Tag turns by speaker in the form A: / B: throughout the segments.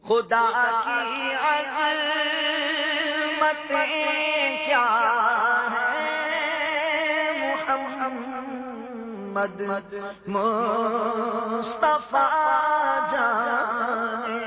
A: خدا کی عظمت کیا ہے، محمد مصطفیٰ جانے۔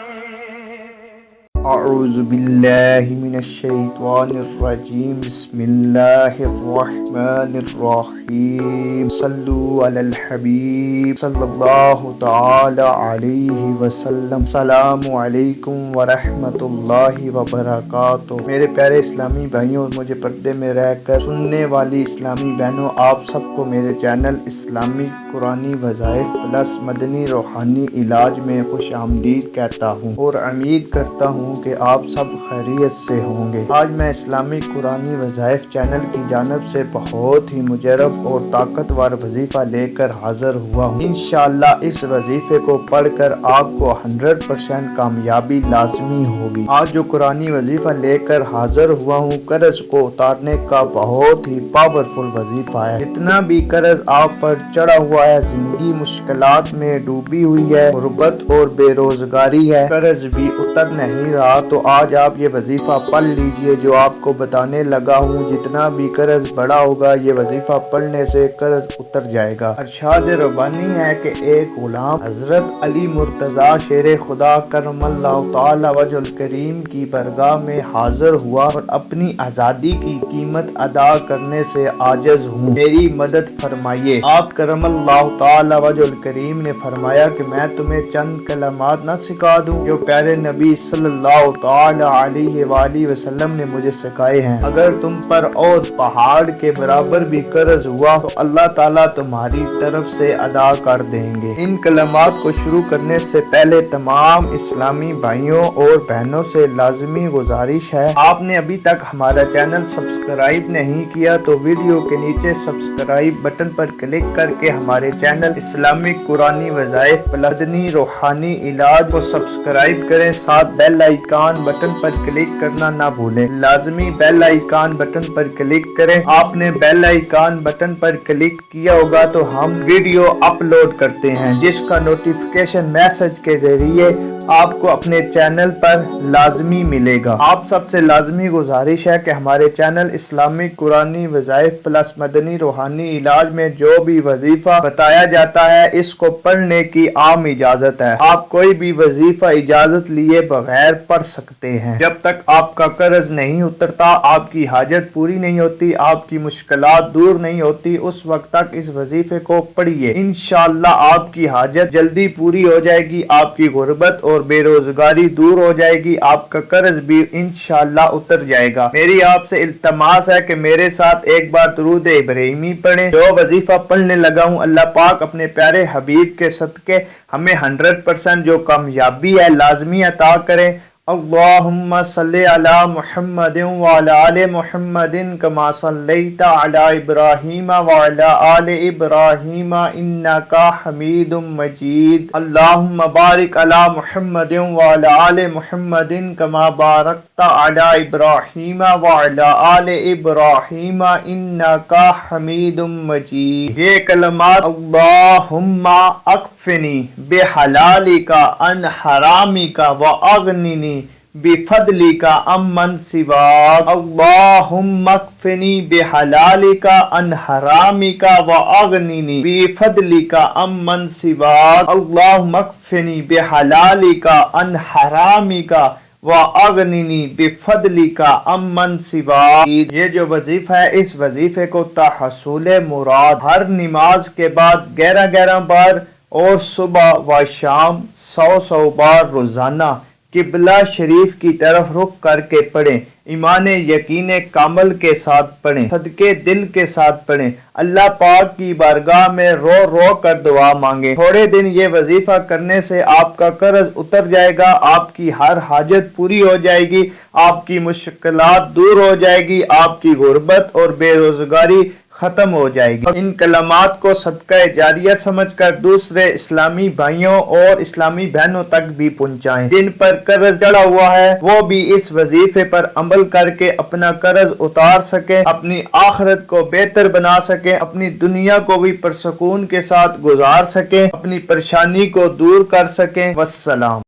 B: اعوذ باللہ من الشیطان الرجیم، بسم اللہ الرحمن الرحیم، صلو علی الحبیب صلی اللہ تعالی علیہ وسلم۔ السلام علیکم ورحمۃ اللہ وبرکاتہ۔ میرے پیارے اسلامی بھائیوں اور مجھے پردے میں رہ کر سننے والی اسلامی بہنوں، آپ سب کو میرے چینل اسلامی قرآنی وظائف پلس مدنی روحانی علاج میں خوش آمدید کہتا ہوں اور امید کرتا ہوں کہ آپ سب خیریت سے ہوں گے۔ آج میں اسلامی قرآنی وظائف چینل کی جانب سے بہت ہی مجرب اور طاقتور وظیفہ لے کر حاضر ہوا ہوں۔ انشاءاللہ اس وظیفے کو پڑھ کر آپ کو 100% کامیابی لازمی ہوگی۔ آج جو قرآنی وظیفہ لے کر حاضر ہوا ہوں، قرض کو اتارنے کا بہت ہی پاورفل وظیفہ ہے۔ جتنا بھی قرض آپ پر چڑھا ہوا ہے، زندگی مشکلات میں ڈوبی ہوئی ہے، غربت اور بے روزگاری ہے، قرض بھی اتر نہیں رہا، تو آج آپ یہ وظیفہ پڑھ لیجئے جو آپ کو بتانے لگا ہوں۔ جتنا بھی قرض بڑا ہوگا، یہ وظیفہ پڑھنے سے قرض اتر جائے گا۔ ارشاد ربانی ہے کہ ایک غلام حضرت علی مرتضیٰ شیر خدا کرم اللہ تعالی وجہ الکریم کی بارگاہ میں حاضر ہوا اور اپنی آزادی کی قیمت ادا کرنے سے عاجز ہوں، میری مدد فرمائیے۔ آپ کرم اللہ تعالی وجہ الکریم نے فرمایا کہ میں تمہیں چند کلمات نہ سکھا دوں جو پیارے نبی صلی اللہ تعالی علیہ وآلہ وسلم نے مجھے سکھائے ہیں۔ اگر تم پر اور پہاڑ کے برابر بھی قرض ہوا تو اللہ تعالیٰ تمہاری طرف سے ادا کر دیں گے۔ ان کلمات کو شروع کرنے سے پہلے تمام اسلامی بھائیوں اور بہنوں سے لازمی گزارش ہے، آپ نے ابھی تک ہمارا چینل سبسکرائب نہیں کیا تو ویڈیو کے نیچے سبسکرائب بٹن پر کلک کر کے ہمارے چینل اسلامی قرآنی وظائف مدنی روحانی علاج کو سبسکرائب کریں، ساتھ بیل آئیکن بٹن پر کلک کرنا نہ بھولیں۔ لازمی بیل آئیکن بٹن پر کلک کریں۔ آپ نے بیل آئیکن بٹن پر کلک کیا ہوگا تو ہم ویڈیو اپلوڈ کرتے ہیں جس کا نوٹیفیکیشن میسج کے ذریعے آپ کو اپنے چینل پر لازمی ملے گا۔ آپ سب سے لازمی گزارش ہے کہ ہمارے چینل اسلامی قرآنی وظائف پلس مدنی روحانی علاج میں جو بھی وظیفہ بتایا جاتا ہے، اس کو پڑھنے کی عام اجازت ہے۔ آپ کوئی بھی وظیفہ اجازت لیے بغیر پڑھ سکتے ہیں۔ جب تک آپ کا قرض نہیں اترتا، آپ کی حاجت پوری نہیں ہوتی، آپ کی مشکلات دور نہیں ہوتی، اس وقت تک اس وظیفے کو پڑھیے۔ انشاءاللہ آپ کی حاجت جلدی پوری ہو جائے گی، آپ کی غربت اور بے روزگاری دور ہو جائے گی، آپ کا قرض بھی انشاءاللہ اتر جائے گا۔ میری آپ سے التماس ہے کہ میرے ساتھ ایک بار درود ابراہیمی پڑھیں۔ جو وظیفہ پڑھنے لگا ہوں، اللہ پاک اپنے پیارے حبیب کے صدقے ہمیں 100% جو کامیابی ہے لازمی عطا کریں۔ اللہم صلی علی محمد وعلی آل محمد کما صلیت علی ابراہیم وعلی آل ابراہیم انکا حمید مجید۔ اللہم بارک علی محمد وعلی آل محمد کما بارکت علی ابراہیم وعلی آل ابراہیم انکا حمید مجید۔ یہ کلمات اللہم اکفنی بحلالک عن حرامک واغننی بفضلک عمن سواک۔ اللہم اکفنی بحلالک عن حرامک واغننی بفضلک عمن سواک۔ اللہم اکفنی بحلالک عن حرامک وَأَغْنِنِي بِفَضْلِكَ عَمَّنْ سِوَاكَ۔ یہ جو وظیفہ ہے، اس وظیفے کو تحصیل مراد ہر نماز کے بعد 11 بار اور صبح و شام 100 بار روزانہ قبلہ شریف کی طرف رخ کر کے پڑھیں، ایمان یقین کامل کے ساتھ پڑھیں، صدقے دل کے ساتھ پڑھیں، اللہ پاک کی بارگاہ میں رو رو کر دعا مانگیں۔ تھوڑے دن یہ وظیفہ کرنے سے آپ کا قرض اتر جائے گا، آپ کی ہر حاجت پوری ہو جائے گی، آپ کی مشکلات دور ہو جائے گی، آپ کی غربت اور بے روزگاری ختم ہو جائے گی۔ ان کلمات کو صدقہ جاریہ سمجھ کر دوسرے اسلامی بھائیوں اور اسلامی بہنوں تک بھی پہنچائیں۔ جن پر قرض چڑھا ہوا ہے وہ بھی اس وظیفے پر عمل کر کے اپنا قرض اتار سکیں، اپنی آخرت کو بہتر بنا سکیں، اپنی دنیا کو بھی پرسکون کے ساتھ گزار سکیں، اپنی پریشانی کو دور کر سکیں۔ والسلام۔